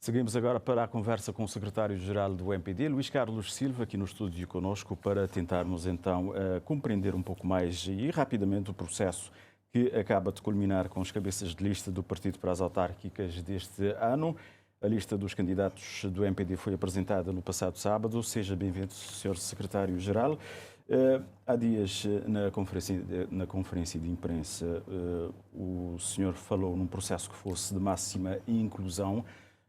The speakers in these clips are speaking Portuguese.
Seguimos agora para a conversa com o secretário-geral do MPD, Luís Carlos Silva, aqui no estúdio conosco, para tentarmos então compreender um pouco mais e rapidamente o processo que acaba de culminar com as cabeças de lista do Partido para as autárquicas deste ano. A lista dos candidatos do MPD foi apresentada no passado sábado. Seja bem-vindo, Sr. Secretário-Geral. Há dias, na conferência de imprensa, o senhor falou num processo que fosse de máxima inclusão.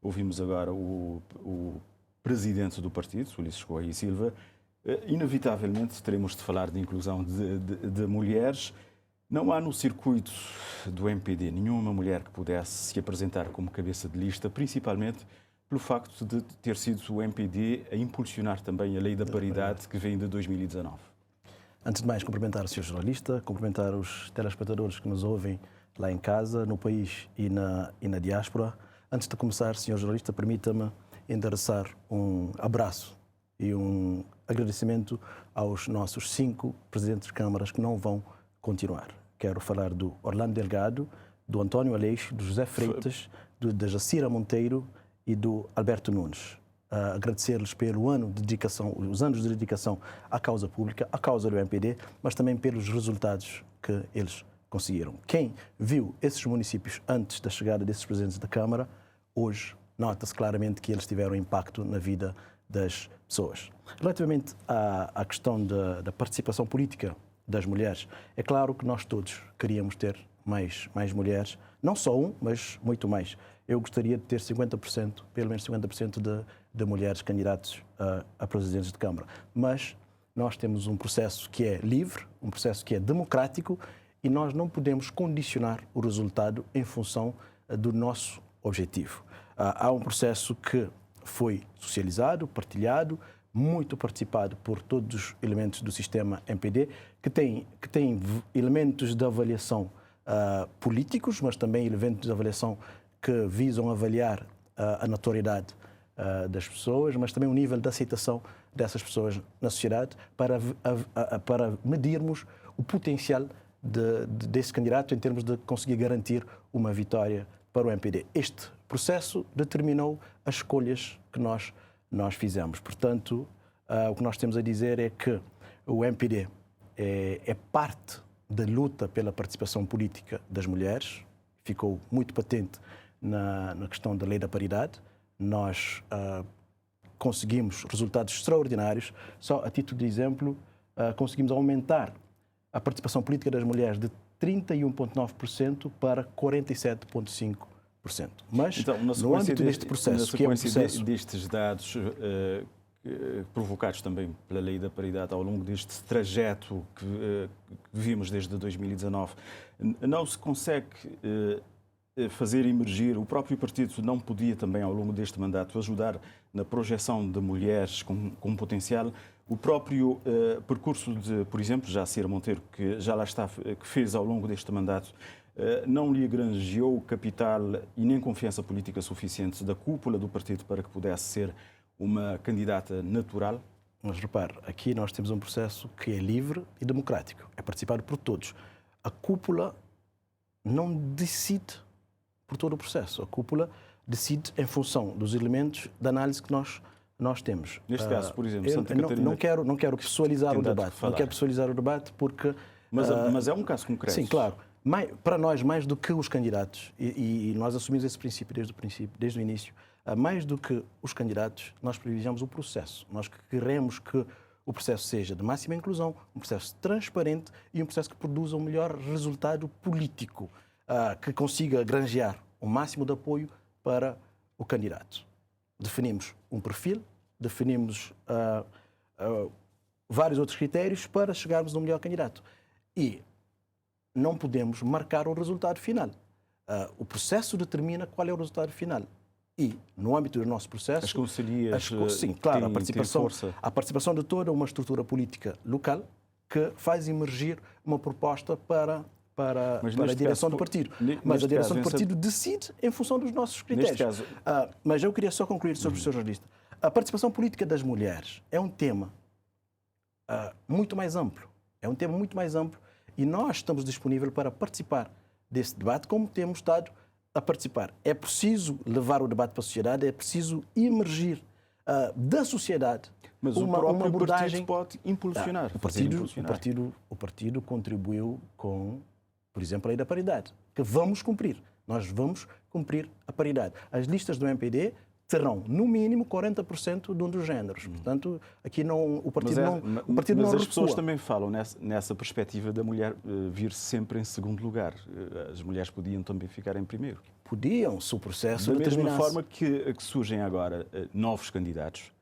Ouvimos agora o presidente do partido, Ulisses Correia e Silva. Inevitavelmente teremos de falar de inclusão de mulheres. Não há no circuito do MPD nenhuma mulher que pudesse se apresentar como cabeça de lista, principalmente pelo facto de ter sido o MPD a impulsionar também a lei da paridade que vem de 2019. Antes de mais, cumprimentar o Sr. Jornalista, cumprimentar os telespectadores que nos ouvem lá em casa, no país e na diáspora. Antes de começar, Sr. Jornalista, permita-me endereçar um abraço e um agradecimento aos nossos 5 presidentes de câmaras que não vão continuar. Quero falar do Orlando Delgado, do António Aleixo, do José Freitas, da Jacira Monteiro e do Alberto Nunes. Agradecer-lhes pelo ano de dedicação, os anos de dedicação à causa pública, à causa do MPD, mas também pelos resultados que eles conseguiram. Quem viu esses municípios antes da chegada desses presidentes da Câmara, hoje nota-se claramente que eles tiveram impacto na vida das pessoas. Relativamente à questão da participação política das mulheres, é claro que nós todos queríamos ter mais mulheres, não só mas muito mais. Eu gostaria de ter 50%, pelo menos 50% de mulheres candidatos a presidentes de Câmara. Mas nós temos um processo que é livre, um processo que é democrático e nós não podemos condicionar o resultado em função do nosso objetivo. Há um processo que foi socializado, partilhado, muito participado por todos os elementos do sistema MPD, que tem elementos de avaliação políticos, mas também elementos de avaliação que visam avaliar a notoriedade das pessoas, mas também o nível de aceitação dessas pessoas na sociedade para medirmos o potencial desse candidato em termos de conseguir garantir uma vitória para o MPD. Este processo determinou as escolhas que nós fizemos. Portanto, o que nós temos a dizer é que o MPD é parte da luta pela participação política das mulheres. Ficou muito patente na questão da lei da paridade. Nós conseguimos resultados extraordinários. Só a título de exemplo, conseguimos aumentar a participação política das mulheres de 31,9% para 47,5%. Mas, então, no âmbito deste processo, que é um processo destes dados provocados também pela lei da paridade ao longo deste trajeto que vimos desde 2019, não se consegue fazer emergir, o próprio partido não podia também ao longo deste mandato ajudar na projeção de mulheres com potencial. O próprio percurso de, por exemplo, Jacira Monteiro, que já lá está, que fez ao longo deste mandato, não lhe granjeou capital e nem confiança política suficiente da cúpula do partido para que pudesse ser uma candidata natural? Mas repare, aqui nós temos um processo que é livre e democrático, é participado por todos. A cúpula não decide por todo o processo, a cúpula decide em função dos elementos de análise que nós temos. Neste caso, por exemplo, Santa Catarina... Não quero pessoalizar o debate, não quero pessoalizar o debate porque... Mas é um caso concreto. Sim, claro. Para nós, mais do que os candidatos, e nós assumimos esse princípio desde o início, mais do que os candidatos, nós privilegiamos o processo. Nós queremos que o processo seja de máxima inclusão, um processo transparente e um processo que produza um melhor resultado político, que consiga granjear o máximo de apoio para o candidato. Definimos um perfil, definimos vários outros critérios para chegarmos ao melhor candidato. E não podemos marcar o resultado final. O processo determina qual é o resultado final. E, no âmbito do nosso processo... As conselheiras sim, claro, a participação de toda uma estrutura política local que faz emergir uma proposta para a direção do partido. Mas a direção do partido decide em função dos nossos critérios. Mas eu queria só concluir sobre o Sr. Jornalista. A participação política das mulheres é um tema muito mais amplo. É um tema muito mais amplo e nós estamos disponíveis para participar desse debate, como temos estado a participar. É preciso levar o debate para a sociedade, é preciso emergir da sociedade mas uma abordagem. Partido pode impulsionar. O partido contribuiu com, por exemplo, a lei da paridade, que vamos cumprir. Nós vamos cumprir a paridade. As listas do MPD terão, no mínimo, 40% de um dos géneros. Portanto, aqui o partido não as pessoas também falam nessa perspectiva da mulher vir sempre em segundo lugar. As mulheres podiam também ficar em primeiro. Podiam, se o processo da mesma forma que surgem agora novos candidatos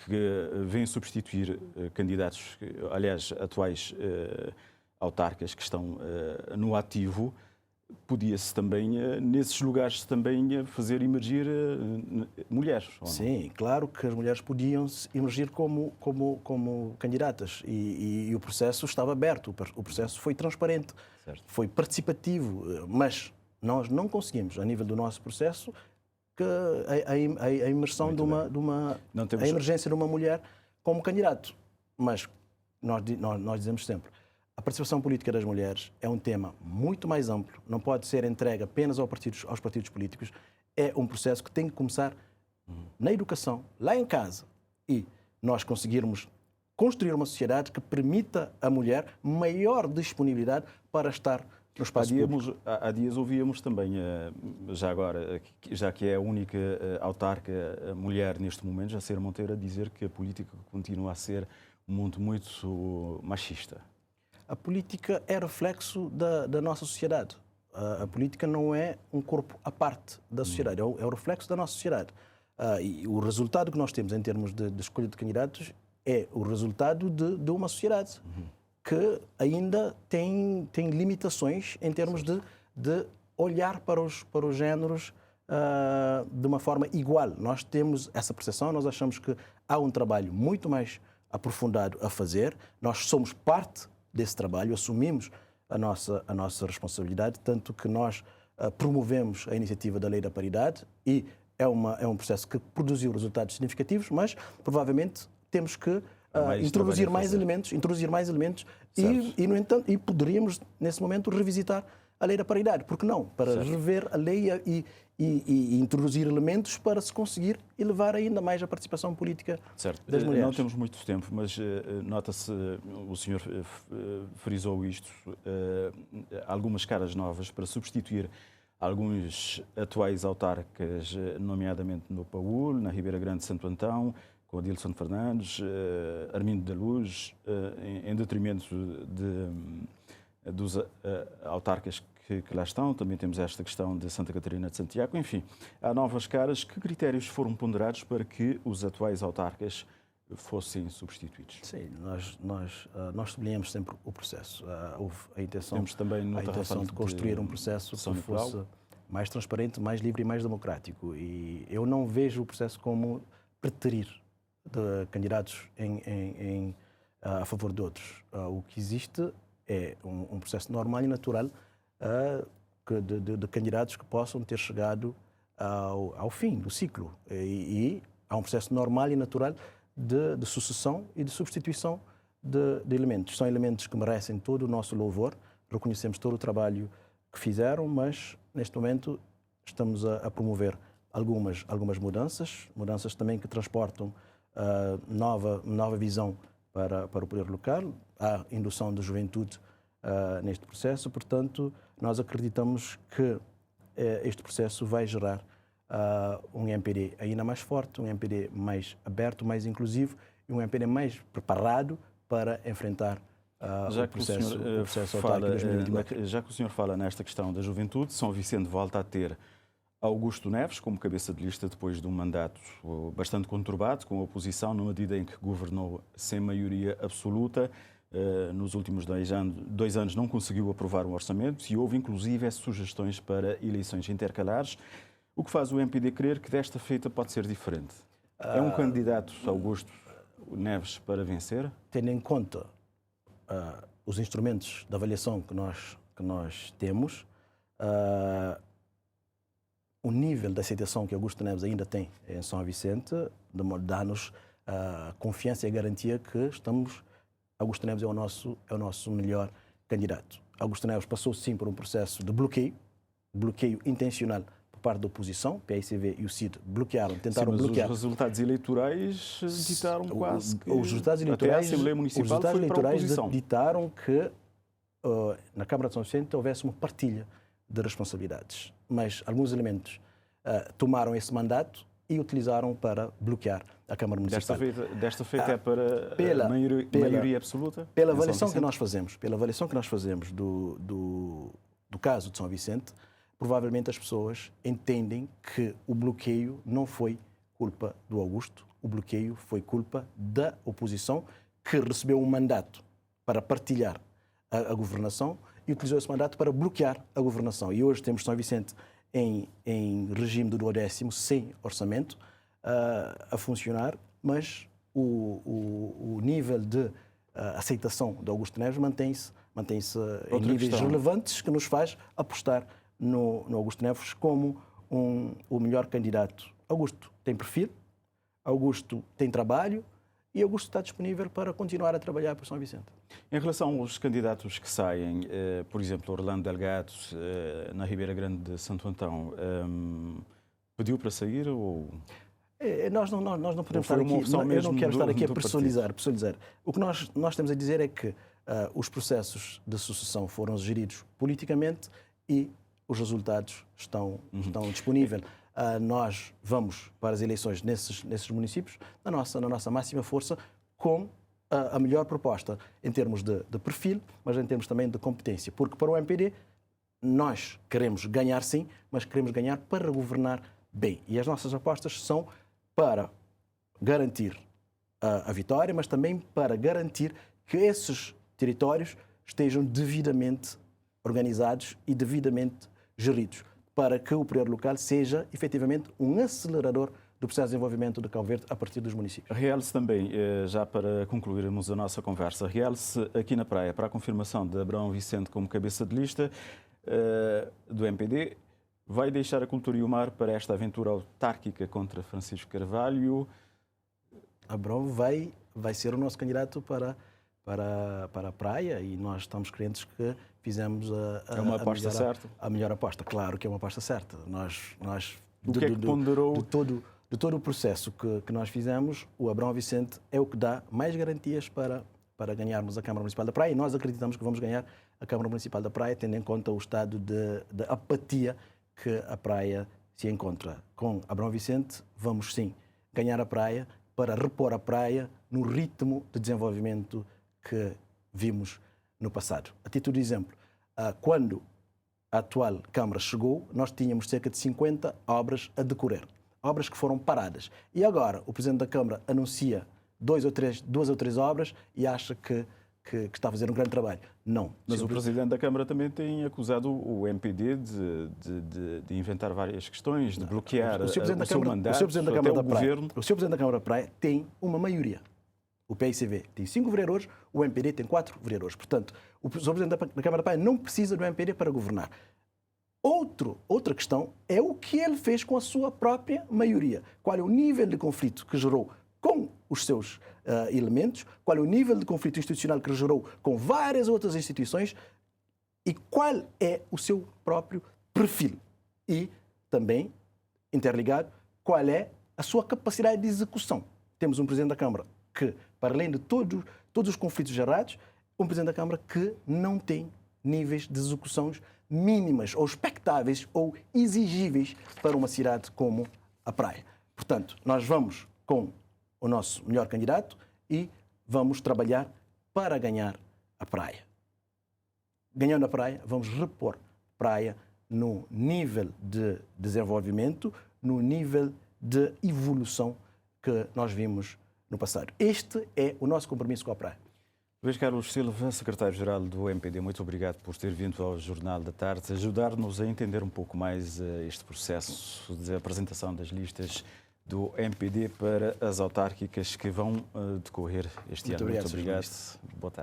que vêm substituir candidatos, aliás, atuais autarcas que estão no ativo. Podia-se também, nesses lugares, também fazer emergir mulheres. Sim, claro que as mulheres podiam emergir como candidatas e o processo estava aberto, o processo foi transparente, certo. Foi participativo, mas nós não conseguimos, a nível do nosso processo, que a imersão a emergência de uma mulher como candidato. Mas nós dizemos sempre, a participação política das mulheres é um tema muito mais amplo, não pode ser entregue apenas aos partidos políticos, é um processo que tem que começar na educação, lá em casa, e nós conseguirmos construir uma sociedade que permita à mulher maior disponibilidade para estar no espaço público. Há dias ouvíamos também, já agora, já que é a única autarca mulher neste momento, Jaceira Monteiro, a dizer que a política continua a ser um mundo muito machista. A política é reflexo da nossa sociedade. A política não é um corpo à parte da sociedade, é o reflexo da nossa sociedade. E o resultado que nós temos em termos de escolha de candidatos é o resultado de uma sociedade que ainda tem limitações em termos de olhar para os géneros de uma forma igual. Nós temos essa percepção, nós achamos que há um trabalho muito mais aprofundado a fazer, nós somos parte desse trabalho, assumimos a nossa responsabilidade, tanto que nós promovemos a iniciativa da Lei da Paridade e é um processo que produziu resultados significativos, mas provavelmente temos que introduzir mais elementos e, no entanto, poderíamos, nesse momento, revisitar a Lei da Paridade. Por que não? Para rever a lei e introduzir elementos para se conseguir elevar ainda mais a participação política das mulheres. Não temos muito tempo, mas nota-se, o senhor frisou isto, algumas caras novas para substituir alguns atuais autarcas, nomeadamente no Paúl, na Ribeira Grande de Santo Antão, com Adilson Fernandes, Armindo da Luz, em detrimento dos autarcas que lá estão. Também temos esta questão de Santa Catarina de Santiago. Enfim, há novas caras. Que critérios foram ponderados para que os atuais autarcas fossem substituídos? Sim, nós sublinhamos sempre o processo. Houve a intenção de construir um processo que fosse mais transparente, mais livre e mais democrático. E eu não vejo o processo como preterir de candidatos a favor de outros. O que existe é um processo normal e natural de candidatos que possam ter chegado ao fim do ciclo. E há um processo normal e natural de sucessão e de substituição de elementos. São elementos que merecem todo o nosso louvor, reconhecemos todo o trabalho que fizeram, mas neste momento estamos a promover algumas mudanças também que transportam nova visão para o poder local, a indução da juventude neste processo. Portanto, nós acreditamos que este processo vai gerar um MPD ainda mais forte, um MPD mais aberto, mais inclusivo e um MPD mais preparado para enfrentar o processo autárquico de 2024. Já que o senhor fala nesta questão da juventude, São Vicente volta a ter Augusto Neves como cabeça de lista depois de um mandato bastante conturbado com a oposição, na medida em que governou sem maioria absoluta. Nos últimos 2 anos não conseguiu aprovar um orçamento e houve inclusive sugestões para eleições intercalares, o que faz o MPD crer que desta feita pode ser diferente. É um candidato, Augusto Neves, para vencer? Tendo em conta os instrumentos de avaliação que nós temos, o nível de aceitação que Augusto Neves ainda tem em São Vicente dá-nos confiança e a garantia que Augusto Neves é o nosso melhor candidato. Augusto Neves passou sim por um processo de bloqueio bloqueio intencional por parte da oposição. PAICV e o CID tentaram bloquear. Os resultados eleitorais ditaram quase que os resultados eleitorais, até a Assembleia Municipal foi para a oposição. Ditaram que na Câmara de São Vicente houvesse uma partilha de responsabilidades. Mas alguns elementos tomaram esse mandato e utilizaram para bloquear a Câmara Municipal. Desta feita é para a maioria absoluta? Pela avaliação que nós fazemos do caso de São Vicente, provavelmente as pessoas entendem que o bloqueio não foi culpa do Augusto, o bloqueio foi culpa da oposição, que recebeu um mandato para partilhar a governação e utilizou esse mandato para bloquear a governação. E hoje temos São Vicente em regime do 12º, sem orçamento, a funcionar, mas o nível de aceitação de Augusto Neves mantém-se em níveis relevantes, que nos faz apostar no Augusto Neves como o melhor candidato. Augusto tem perfil, Augusto tem trabalho e Augusto está disponível para continuar a trabalhar por São Vicente. Em relação aos candidatos que saem, por exemplo, Orlando Delgado, na Ribeira Grande de Santo Antão, pediu para sair ou... Nós não podemos estar aqui, eu não quero estar aqui a personalizar. O que nós temos a dizer é que os processos de sucessão foram geridos politicamente e os resultados estão disponíveis. Nós vamos para as eleições nesses municípios na nossa máxima força, com a melhor proposta em termos de perfil, mas em termos também de competência. Porque para o MPD nós queremos ganhar sim, mas queremos ganhar para governar bem. E as nossas apostas são para garantir a vitória, mas também para garantir que esses territórios estejam devidamente organizados e devidamente geridos, para que o poder local seja efetivamente um acelerador do processo de desenvolvimento de Cabo Verde a partir dos municípios. Realce também, já para concluirmos a nossa conversa, realce aqui na praia para a confirmação de Abrão Vicente como cabeça de lista do MPD, vai deixar a cultura e o mar para esta aventura autárquica contra Francisco Carvalho? Abrão vai ser o nosso candidato para a praia e nós estamos crentes que fizemos a melhor aposta. Claro que é uma aposta certa. O que é que ponderou? De todo o processo que nós fizemos, o Abrão Vicente é o que dá mais garantias para ganharmos a Câmara Municipal da Praia, e nós acreditamos que vamos ganhar a Câmara Municipal da Praia, tendo em conta o estado de apatia que a praia se encontra. Com Abrão Vicente, vamos sim ganhar a praia para repor a praia no ritmo de desenvolvimento que vimos no passado. A título de exemplo, quando a atual Câmara chegou, nós tínhamos cerca de 50 obras a decorrer, obras que foram paradas. E agora o Presidente da Câmara anuncia duas ou três obras e acha que está a fazer um grande trabalho. Não. Mas o Presidente da Câmara também tem acusado o MPD de inventar várias questões, de bloquear o seu mandato, o Sr. Presidente da Câmara da Praia, governo. O Sr. Presidente da Câmara da Praia tem uma maioria. O PAICV tem 5 vereadores, o MPD tem 4 vereadores. Portanto, o Sr. Presidente da Câmara da Praia não precisa do MPD para governar. Outra questão é o que ele fez com a sua própria maioria. Qual é o nível de conflito que gerou com os seus elementos, qual é o nível de conflito institucional que gerou com várias outras instituições e qual é o seu próprio perfil. E também, interligado, qual é a sua capacidade de execução. Temos um Presidente da Câmara que, para além de todos os conflitos gerados, um Presidente da Câmara que não tem níveis de execuções mínimas ou expectáveis ou exigíveis para uma cidade como a Praia. Portanto, nós vamos com o nosso melhor candidato e vamos trabalhar para ganhar a Praia. Ganhando a Praia, vamos repor a Praia no nível de desenvolvimento, no nível de evolução que nós vimos no passado. Este é o nosso compromisso com a Praia. Luís Carlos Silva, secretário-geral do MPD, muito obrigado por ter vindo ao Jornal da Tarde, ajudar-nos a entender um pouco mais este processo de apresentação das listas do MPD para as autárquicas que vão decorrer este ano. Muito obrigado. Boa tarde.